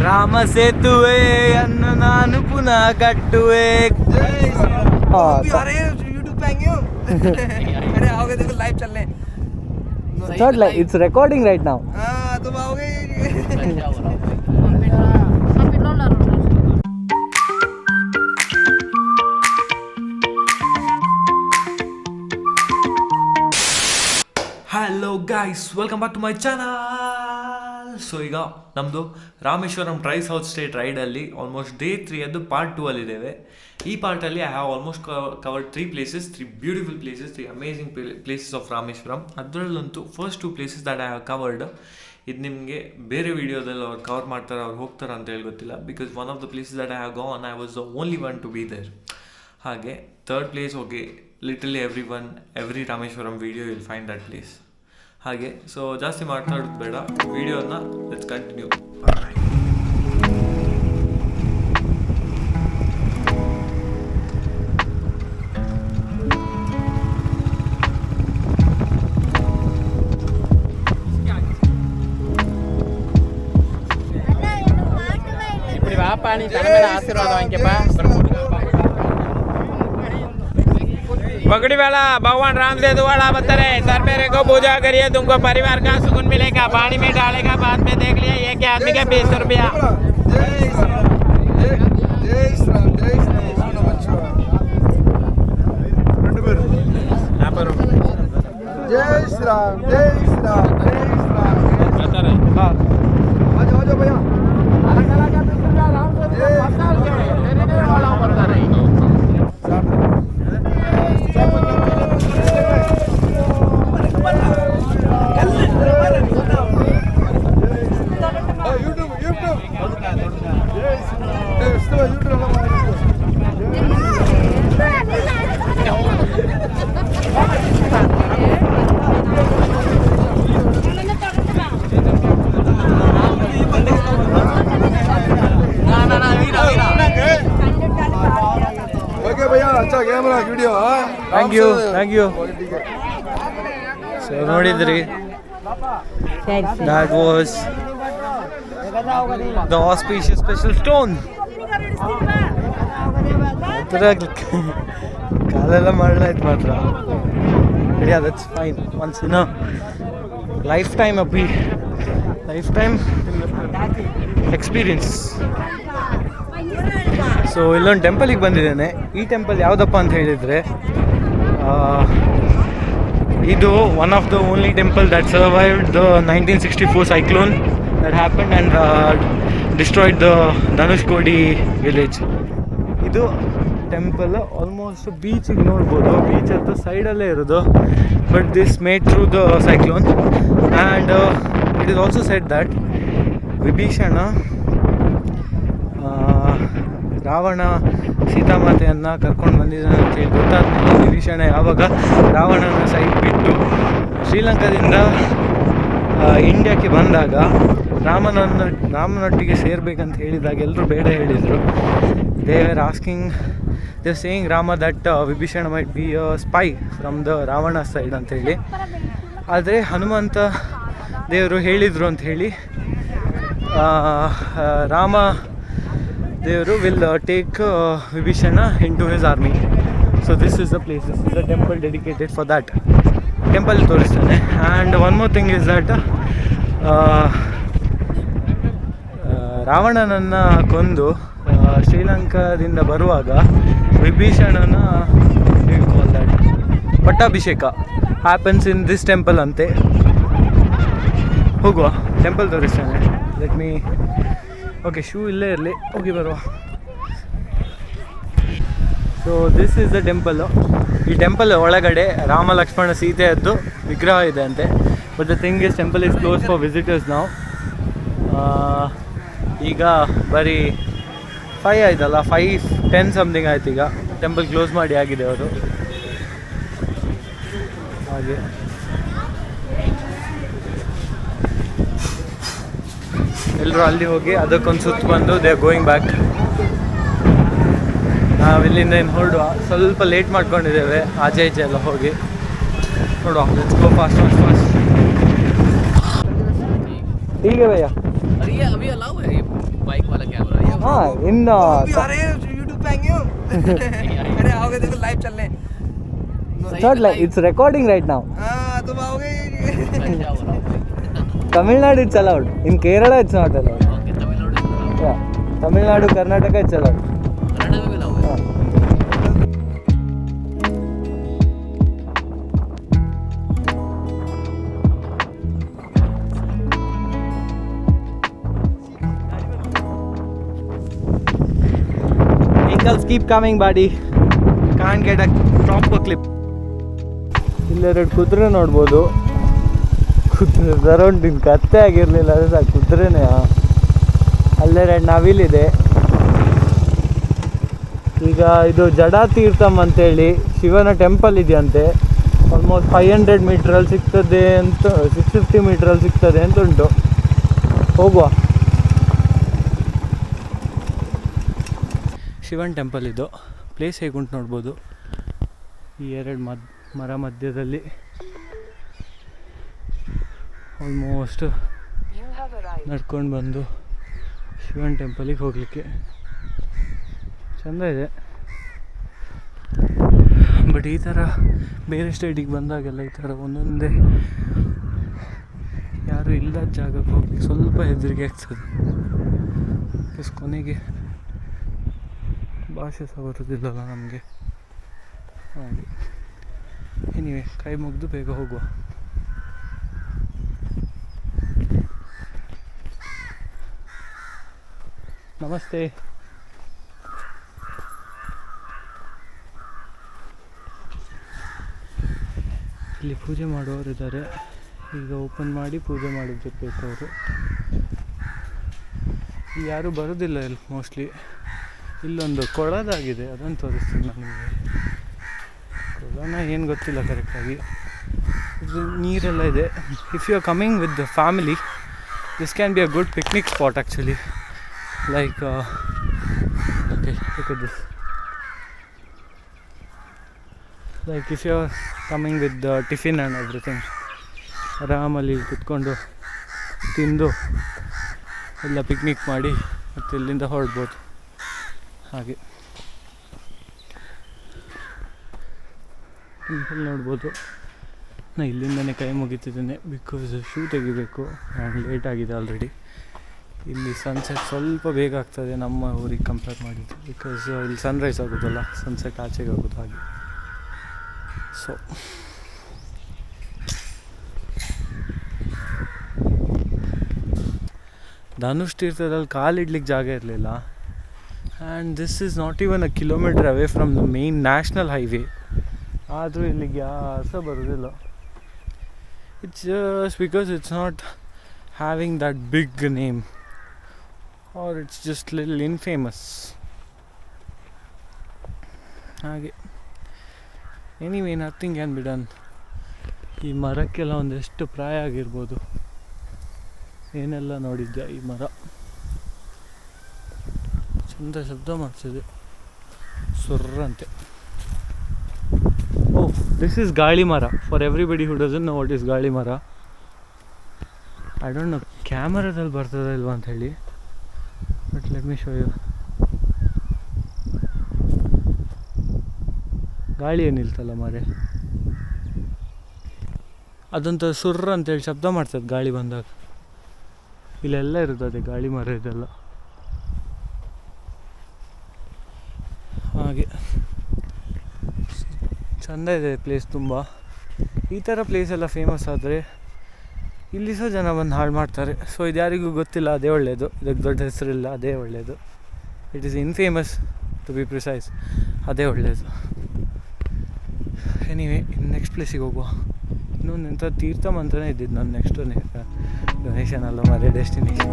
ರಾಮ ಸೇತುವೆಯನ್ನು ನಾನು ಪುನಃ ಕಟ್ಟುವೆ. अरे यूट्यूब पे आएंगे हम. अरे आओगे देखो लाइव चल रहे. It's recording right now. हाँ तुम आओगे. Hello guys, welcome back to my channel. So ಈಗ ನಮ್ಮದು ರಾಮೇಶ್ವರಂ ಟ್ರೈ ಸೌತ್ ಸ್ಟೇಟ್ ರೈಡಲ್ಲಿ ಆಲ್ಮೋಸ್ಟ್ ಡೇ 3 ಅದು ಪಾರ್ಟ್ 2 ಅಲ್ಲಿದ್ದೇವೆ. ಈ ಪಾರ್ಟಲ್ಲಿ I have almost covered 3 places, 3 beautiful places, 3 amazing places of Rameswaram. ಅದರಲ್ಲಂತೂ first 2 places that I have covered. ಇದು ನಿಮಗೆ ಬೇರೆ ವಿಡಿಯೋದಲ್ಲಿ ಅವ್ರು ಕವರ್ ಮಾಡ್ತಾರೆ, ಅವ್ರು ಹೋಗ್ತಾರೆ ಅಂತ ಹೇಳಿ ಗೊತ್ತಿಲ್ಲ. Because one of the places that I have gone, I was the only one to be there. ಹಾಗೆ third place, okay, literally every Rameswaram video will find that place. ಹಾಗೆ ಸೊ ಜಾಸ್ತಿ ಮಾತಾಡೋದು ಬೇಡ, ವಿಡಿಯೋನ ಲೆಟ್ಸ್ ಕಂಟಿನ್ಯೂ. இப்படி வாப்பா, நீ தலைமையில ஆசீர்வாதம் வாங்கிக்கப்பா. पगड़ी वाला भगवान रामदेव वाला बतरे सर मेरे को पूजा करिए, तुमको परिवार का सुकून मिलेगा. पानी में डालेगा, बाद में देख लिया एक आदमी का 20 रुपया. जय श्री राम, जय श्री राम, जय श्री राम. जय श्री राम, जय श्री राम, जय श्री राम. हाँ आ जाओ भैया. अच्छा camera video. Thank you. So ನೋಡಿದ್ರಿ, that was the auspicious special stone. ಕಾಲೆಲ್ಲ ಮಾಡಲಾಯ್ತು ಮಾತ್ರ. Yeah, that's fine. Once in a lifetime experience. So ಇಲ್ಲೊಂದು ಟೆಂಪಲಿಗೆ ಬಂದಿದ್ದೇನೆ. ಈ ಟೆಂಪಲ್ ಯಾವುದಪ್ಪ ಅಂತ ಹೇಳಿದರೆ, ಇದು one of the only temple that survived the 1964 cyclone that happened and destroyed the Dhanushkodi village. ಇದು ಟೆಂಪಲ್ ಆಲ್ಮೋಸ್ಟ್ ಬೀಚಿಗೆ ನೋಡ್ಬೋದು, ಬೀಚ್ ಹತ್ರ ಸೈಡಲ್ಲೇ ಇರೋದು. But this made through the cyclone and it is also said that Vibhishana Ravana ಸೀತಾಮಾತೆಯನ್ನು ಕರ್ಕೊಂಡು ಬಂದಿದ್ದಾನೆ ಅಂತ ಹೇಳಿ ಗೊತ್ತಾದ್ಮೇಲೆ ವಿಭೀಷಣ ಯಾವಾಗ ರಾವಣನ ಸೈಡ್ ಬಿಟ್ಟು ಶ್ರೀಲಂಕಾದಿಂದ ಇಂಡಿಯಾಕ್ಕೆ ಬಂದಾಗ ರಾಮನೊಟ್ಟಿಗೆ ಸೇರ್ಬೇಕಂತ ಹೇಳಿದಾಗ ಎಲ್ಲರೂ ಬೇಡ ಹೇಳಿದರು. They've saying Rama that Vibhishana might be a spy from the Ravana side ಅಂತೇಳಿ. ಆದರೆ ಹನುಮಂತ ದೇವರು ಹೇಳಿದರು ಅಂತ ಹೇಳಿ ರಾಮ ದೇವರು will take Vibhishana into his army. So this is the place, this is the temple dedicated for that. Temple ತೋರಿಸ್ತಾನೆ. And one more thing is that ರಾವಣನನ್ನು ಕೊಂದು ಶ್ರೀಲಂಕಾದಿಂದ ಬರುವಾಗ ವಿಭೀಷಣನ ಪಟ್ಟಾಭಿಷೇಕ ಹ್ಯಾಪನ್ಸ್ ಇನ್ ದಿಸ್ ಟೆಂಪಲ್ ಅಂತೆ. ಹೋಗುವ, ಟೆಂಪಲ್ ತೋರಿಸ್ತಾನೆ. ಲೆಟ್ ಮೀ, ಓಕೆ, ಶೂ ಇಲ್ಲೇ ಇರಲಿ, ಹೋಗಿ ಬರುವ. So this is the temple. ಈ ಟೆಂಪಲ್ ಒಳಗಡೆ ರಾಮ ಲಕ್ಷ್ಮಣ ಸೀತೆಯದ್ದು ವಿಗ್ರಹ ಇದೆ ಅಂತೆ. But the thing is temple is close for visitors ನಾವು. ಈಗ ಬರೀ 5 ಆಯ್ತಲ್ಲ, 5:10 ಸಮಥಿಂಗ್ ಆಯ್ತು. ಈಗ ಟೆಂಪಲ್ ಕ್ಲೋಸ್ ಮಾಡಿ ಆಗಿದೆ ಅವರು. ಹಾಗೆ ಎಲ್ಲರೂ ಅಲ್ಲಿ ಹೋಗಿ ಅದಕ್ಕೊಂದು ಸುತ್ತು ಬಂದು ದೇ ಆರ್ ಗೋಯಿಂಗ್ ಬ್ಯಾಕ್. ನಾವು ಇಲ್ಲಿಂದ ಏನು ಹೊರಡುವ, ಸ್ವಲ್ಪ ಲೇಟ್ ಮಾಡ್ಕೊಂಡಿದ್ದೇವೆ ಆಚೆ ಈಚೆ ಎಲ್ಲ ಹೋಗಿ. ನೋಡುವ, ಲೆಟ್ಸ್ ಗೋ ಫಾಸ್ಟ್. ठीक है भैया. अरे ये अभी अलाउ है ये बाइक हाँ इन अरे यूट्यूब पे आएंगे हम अरे आओगे देखो लाइव चल रहे हैं not like it's recording right now हाँ तुम आओगे Tamil Nadu it's allowed in Kerala it's not allowed Tamil Nadu Karnataka it's allowed Vehicles keep coming buddy can't get a proper clip ಇಲ್ಲೆರಡು ಕುದುರೆ ನೋಡ್ಬೋದು ಕುದುರೆ ಸರೌಂಡ್ ನಿನ್ ಕತ್ತೆ ಆಗಿರಲಿಲ್ಲ ಅದೇ ಸಾಕು ಕುದುರೆನೇ ಅಲ್ಲೆರಡು ನವಿಲಿದೆ ಈಗ ಇದು ಜಡಾತೀರ್ಥಂ ಅಂತೇಳಿ ಶಿವನ ಟೆಂಪಲ್ ಇದೆಯಂತೆ ಆಲ್ಮೋಸ್ಟ್ 500 ಮೀಟ್ರಲ್ಲಿ ಸಿಗ್ತದೆ ಅಂತ 650 ಮೀಟ್ರಲ್ಲಿ ಸಿಗ್ತದೆ ಅಂತ ಉಂಟು ಹೋಗುವ ಶಿವನ್ ಟೆಂಪಲ್ ಇದು ಪ್ಲೇಸ್ ಹೇಗುಂಟು ನೋಡ್ಬೋದು ಈ ಎರಡು ಮರ ಮಧ್ಯದಲ್ಲಿ ಆಲ್ಮೋಸ್ಟ್ ನಡ್ಕೊಂಡು ಬಂದು ಶಿವನ್ ಟೆಂಪಲಿಗೆ ಹೋಗಲಿಕ್ಕೆ ಚೆಂದ ಇದೆ ಬಟ್ ಈ ಥರ ಬೇರೆ ಸ್ಟೇಟಿಗೆ ಬಂದಾಗೆಲ್ಲ ಈ ಥರ ಒಂದೊಂದೇ ಯಾರು ಇಲ್ಲದ ಜಾಗಕ್ಕೆ ಹೋಗ್ಲಿಕ್ಕೆ ಸ್ವಲ್ಪ ಹೆದರಿಕೆ ಆಗ್ತದೆ ಕೊನೆಗೆ ಭಾಷೆ ಸಹ ಬರೋದಿಲ್ಲಲ್ಲ ನಮಗೆ ಹಾಗೆ ಎನಿವೆ ಕೈ ಮುಗಿದು ಬೇಗ ಹೋಗುವ ನಮಸ್ತೆ ಇಲ್ಲಿ ಪೂಜೆ ಮಾಡುವವರು ಇದ್ದಾರೆ ಈಗ ಓಪನ್ ಮಾಡಿ ಪೂಜೆ ಮಾಡಿದ್ದಿರ್ಬೇಕು ಅವರು ಯಾರೂ ಬರೋದಿಲ್ಲ ಇಲ್ಲಿ ಮೋಸ್ಟ್ಲಿ ಇಲ್ಲೊಂದು ಕೊಳದಾಗಿದೆ ಅದನ್ನು ತೋರಿಸ್ತೀನಿ ನಾನು ನಿಮಗೆ ಕೊಳನ ಏನು ಗೊತ್ತಿಲ್ಲ ಕರೆಕ್ಟಾಗಿ ಇದು ನೀರೆಲ್ಲ ಇದೆ if you are coming with the family this can be a good picnic spot actually like okay look at this like if you are coming with the tiffin and everything ಆರಾಮಲ್ಲಿ ಕುತ್ಕೊಂಡು ತಿಂದು ಎಲ್ಲ ಪಿಕ್ನಿಕ್ ಮಾಡಿ ಮತ್ತು ಇಲ್ಲಿಂದ ಹೊರಡ್ಬೋದು ಹಾಗೆ temple ನೋಡ್ಬೋದು ನಾನು ಇಲ್ಲಿಂದನೇ ಕೈ ಮುಗಿತಿದ್ದೇನೆ ಬಿಕಾಸ್ ಶೂ ತೆಗಿಬೇಕು ಆ್ಯಂಡ್ ಲೇಟ್ ಆಗಿದೆ ಆಲ್ರೆಡಿ ಇಲ್ಲಿ ಸನ್ಸೆಟ್ ಸ್ವಲ್ಪ ಬೇಗ ಆಗ್ತದೆ ನಮ್ಮ ಊರಿಗೆ ಕಂಪೇರ್ ಮಾಡಿದ್ದು ಬಿಕಾಸ್ ಇಲ್ಲಿ ಸನ್ರೈಸ್ ಆಗೋದಲ್ಲ ಸನ್ಸೆಟ್ ಆಚೆಗೆ ಆಗೋದು ಹಾಗೆ ಸೊ ಧನುಷ್ ತೀರ್ಥದಲ್ಲಿ ಕಾಲಿಡ್ಲಿಕ್ಕೆ ಜಾಗ ಇರಲಿಲ್ಲ and this is not even a kilometre away from the main national highway ಆದರೂ ಇಲ್ಲಿಗೆ ಯಾರು ಸಹ ಬರೋದಿಲ್ಲ it's just because it's not having that big name or it's just little infamous ಹಾಗೆ anyway nothing can be done ಈ ಮರಕ್ಕೆಲ್ಲ ಒಂದೆಷ್ಟು ಪ್ರಾಯ ಆಗಿರ್ಬೋದು ಏನೆಲ್ಲ ನೋಡಿದ್ದೆ ಈ ಮರ ಚಂದ ಶಬ್ದ ಮಾಡ್ತಿದೆ ಸುರ್ರಂತೆ ಓ ದಿಸ್ ಈಸ್ ಗಾಳಿ ಮರ for everybody who doesn't know what is ಗಾಳಿ ಮರ ಐ ಡೋಂಟ್ ನೋ ಕ್ಯಾಮರಾದಲ್ಲಿ ಬರ್ತದ ಇಲ್ವಾ ಅಂತ ಹೇಳಿ but let me show you ಗಾಳಿ ಏನಿಲ್ತಲ್ಲ ಮಾರೆ ಅದಂತ ಸುರ್ರ ಅಂತೇಳಿ ಶಬ್ದ ಮಾಡ್ತದೆ ಗಾಳಿ ಬಂದಾಗ ಇಲ್ಲೆಲ್ಲ ಇರ್ತದೆ ಗಾಳಿ ಮರ ಇದೆಲ್ಲ ಹಾಗೆ ಚೆಂದ ಇದೆ ಪ್ಲೇಸ್ ತುಂಬ ಈ ಥರ ಪ್ಲೇಸ್ ಎಲ್ಲ ಫೇಮಸ್ ಆದರೆ ಇಲ್ಲಿ ಸಹ ಜನ ಬಂದು ಹಾಳು ಮಾಡ್ತಾರೆ ಸೊ ಇದು ಯಾರಿಗೂ ಗೊತ್ತಿಲ್ಲ ಅದೇ ಒಳ್ಳೆಯದು ಇದಕ್ಕೆ ದೊಡ್ಡ ಹೆಸರಿಲ್ಲ ಅದೇ ಒಳ್ಳೆಯದು it is infamous to be precise ಅದೇ ಒಳ್ಳೆಯದು ಎನಿವೇ ಇನ್ನು ನೆಕ್ಸ್ಟ್ ಪ್ಲೇಸಿಗೆ ಹೋಗುವ ಇನ್ನೊಂದು ಎಂಥ ತೀರ್ಥಮ್ ಅಂತಲೇ ಇದ್ದಿದ್ದು ನಾನು ನೆಕ್ಸ್ಟ್ ಡೊನೇಷನ್ ಅಲ್ಲ ಮರೇ destination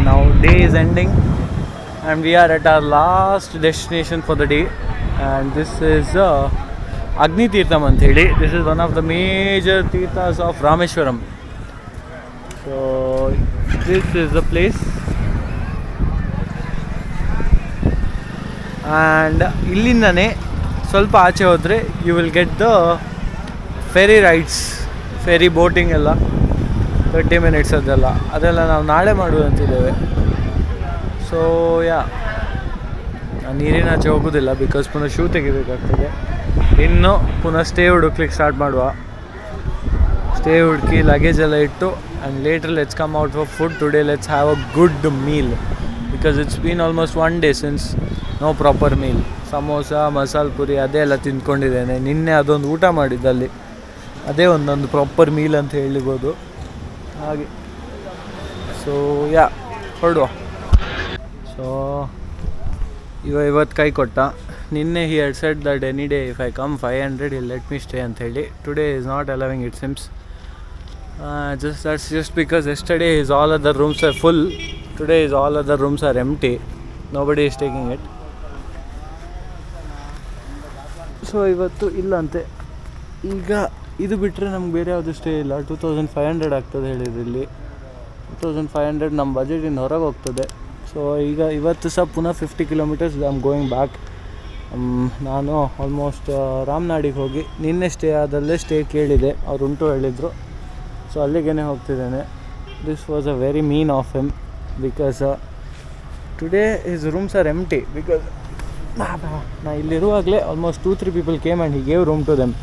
Now day is ending and we are at our last destination for the day and this is Agni Tirtham antheli. This is one of the major tirthas of Rameshwaram. So this is the place. And ಇಲ್ಲಿಂದನೇ ಸ್ವಲ್ಪ ಆಚೆ ಹೋದರೆ you will get the ferry rides, ferry boating ಎಲ್ಲ 30 minutes ಅದೆಲ್ಲ ನಾವು ನಾಳೆ ಮಾಡುವಂತಿದ್ದೇವೆ. So ನಾನು ನೀರಿನ ಆಚೆ ಹೋಗೋದಿಲ್ಲ ಬಿಕಾಸ್ ಪುನಃ ಶೂ ತೆಗಿಬೇಕಾಗ್ತದೆ. ಇನ್ನು ಪುನಃ ಸ್ಟೇ ಹುಡುಕ್ಲಿಕ್ಕೆ ಸ್ಟಾರ್ಟ್ ಮಾಡುವ. ಸ್ಟೇ ಹುಡುಕಿ ಲಗೇಜ್ ಎಲ್ಲ ಇಟ್ಟು and later let's come out for food. Today let's have a good meal because it's been almost 1 day since no proper meal. Samosa, masala puri ಅದೇ ಎಲ್ಲ ತಿಂದ್ಕೊಂಡಿದ್ದೇನೆ. ನಿನ್ನೆ ಅದೊಂದು ಊಟ ಮಾಡಿದ್ದಲ್ಲಿ, ಅದೇ ಒಂದೊಂದು ಪ್ರಾಪರ್ ಮೀಲ್ ಅಂತ ಹೇಳಿಬೋದು ಹಾಗೆ. ಸೊ ಹೊರಡುವ. ಸೊ ಇವತ್ತು ಕೈ ಕೊಟ್ಟ. ನಿನ್ನೆ he had said that any day if I come 500 he'll let me stay ಅಂತ ಹೇಳಿ. Today is not allowing it seems. Just because yesterday all other rooms are full, today all other rooms are empty. Nobody is taking it. So ಇವತ್ತು ಇಲ್ಲಂತೆ. ಈಗ ಇದು ಬಿಟ್ಟರೆ ನಮ್ಗೆ ಬೇರೆ ಯಾವುದು stay ಇಲ್ಲ. 2500 ಆಗ್ತದೆ ಹೇಳಿದ್ರು ಇಲ್ಲಿ. 2500 ನಮ್ಮ ಬಜೆಟಿಂದ ಹೊರಗೆ ಹೋಗ್ತದೆ. ಸೊ ಈಗ ಇವತ್ತು ಸಹ ಪುನಃ 50 kilometers I am going back. ನಾನು ಆಲ್ಮೋಸ್ಟ್ ರಾಮನಾಡಿಗೆ ಹೋಗಿ ನಿನ್ನೆ ಸ್ಟೇ ಆದಲ್ಲೇ ಸ್ಟೇ ಕೇಳಿದೆ, ಅವ್ರು ಉಂಟು ಹೇಳಿದರು. ಸೊ ಅಲ್ಲಿಗೇ ಹೋಗ್ತಿದ್ದೇನೆ. This was a very mean of him because today his rooms are empty. Because ನಾ ಇಲ್ಲಿರುವಾಗಲೇ almost 2-3 people came and he gave room to them.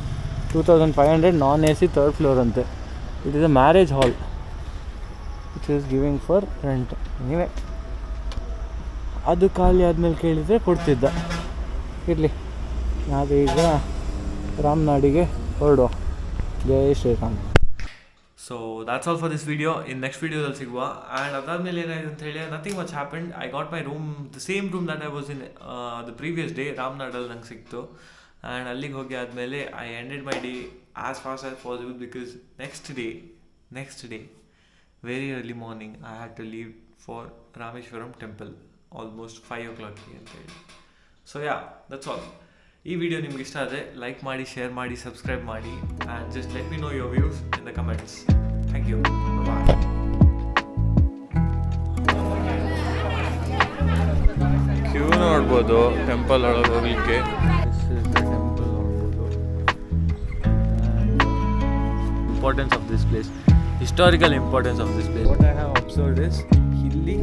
2500 non AC 3rd floor ಅಂತೆ. It is a marriage hall which is giving for rent. ನೀವೇ ಅದು ಖಾಲಿ ಆದಮೇಲೆ ಕೇಳಿದರೆ ಕೊಡ್ತಿದ್ದ. ಇರಲಿ, ನಾವೀಗ ರಾಮನಾಡಿಗೆ ಹೊರಡುವ. ಜೈ Shri Ram. So that's all for this video. In next ವಿಡಿಯೋದಲ್ಲಿ ಸಿಗುವ. ಆ್ಯಂಡ್ ಅದಾದಮೇಲೆ ಏನಾಯಿತು ಅಂತ ಹೇಳಿ, nothing much happened. I got my room, the same room that I was in the previous day. ರಾಮನಾಡಲ್ಲಿ ನಂಗೆ ಸಿಕ್ತು. ಆ್ಯಂಡ್ ಅಲ್ಲಿಗೆ ಹೋಗಿ ಆದಮೇಲೆ I ended my day as fast as possible because next day very early morning I had to leave for Rameswaram temple almost 5 o'clock ಅಂತ ಹೇಳಿ. So that's all. ಈ video ನಿಮ್ಗೆ ಇಷ್ಟ ಆದರೆ ಲೈಕ್ ಮಾಡಿ, ಶೇರ್ ಮಾಡಿ, ಸಬ್ಸ್ಕ್ರೈಬ್ ಮಾಡಿ and just let me know your views in the comments. Thank you. Bye. Queue ನೋಡ್ಬೋದು ಟೆಂಪಲ್ ಒಳಗೆ ಹೋಗಲಿಕ್ಕೆ. ಟೆಂಪಲ್ ನೋಡ್ಬೋದು. Importance of this place, historical importance of this place. What I have observed is ಇಲ್ಲಿ